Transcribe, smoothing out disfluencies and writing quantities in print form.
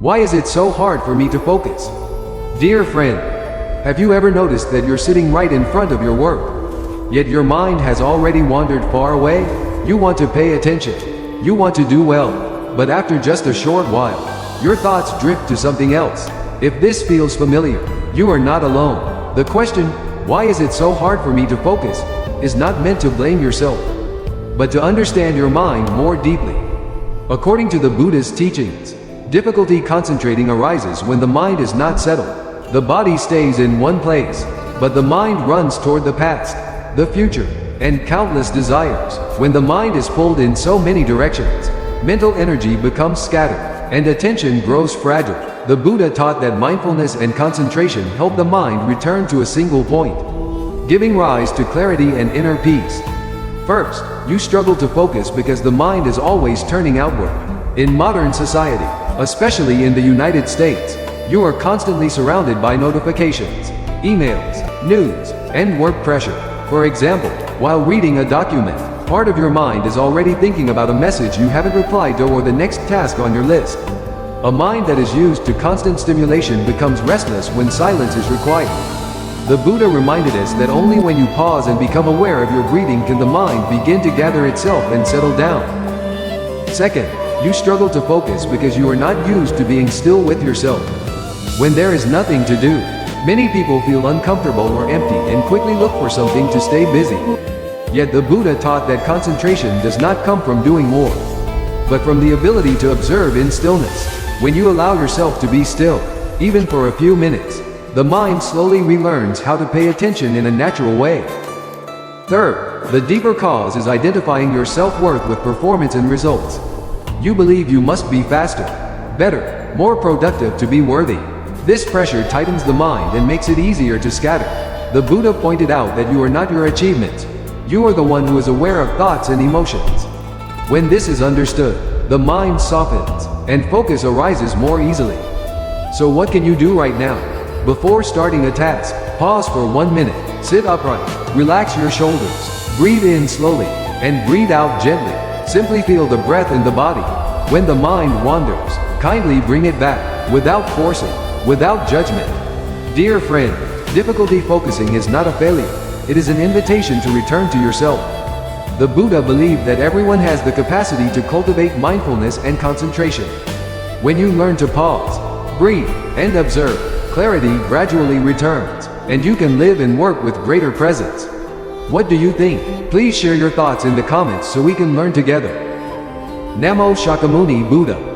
Why is it so hard for me to focus? Dear friend, have you ever noticed that you're sitting right in front of your work, yet your mind has already wandered far away? You want to pay attention. You want to do well, but after just a short while, your thoughts drift to something else. If this feels familiar, you are not alone. The question, why is it so hard for me to focus, is not meant to blame yourself, but to understand your mind more deeply. According to the Buddha's teachings, difficulty concentrating arises when the mind is not settled. The body stays in one place, but the mind runs toward the past, the future, and countless desires. When the mind is pulled in so many directions, mental energy becomes scattered, and attention grows fragile. The Buddha taught that mindfulness and concentration help the mind return to a single point, giving rise to clarity and inner peace. First, you struggle to focus because the mind is always turning outward. In modern society, especially in the United States, you are constantly surrounded by notifications, emails, news, and work pressure. For example, while reading a document, part of your mind is already thinking about a message you haven't replied to or the next task on your list. A mind that is used to constant stimulation becomes restless when silence is required. The Buddha reminded us that only when you pause and become aware of your breathing can the mind begin to gather itself and settle down. Second, you struggle to focus because you are not used to being still with yourself. When there is nothing to do, many people feel uncomfortable or empty and quickly look for something to stay busy. Yet the Buddha taught that concentration does not come from doing more, but from the ability to observe in stillness. When you allow yourself to be still, even for a few minutes, the mind slowly relearns how to pay attention in a natural way. Third, the deeper cause is identifying your self-worth with performance and results. You believe you must be faster, better, more productive to be worthy. This pressure tightens the mind and makes it easier to scatter. The Buddha pointed out that you are not your achievements. You are the one who is aware of thoughts and emotions. When this is understood, the mind softens, and focus arises more easily. So what can you do right now? Before starting a task, pause for 1 minute, sit upright, relax your shoulders, breathe in slowly, and breathe out gently. Simply feel the breath in the body. When the mind wanders, kindly bring it back, without forcing, without judgment. Dear friend, difficulty focusing is not a failure. It is an invitation to return to yourself. The Buddha believed that everyone has the capacity to cultivate mindfulness and concentration. When you learn to pause, breathe, and observe, clarity gradually returns, and you can live and work with greater presence. What do you think? Please share your thoughts in the comments so we can learn together. Namo Shakyamuni Buddha.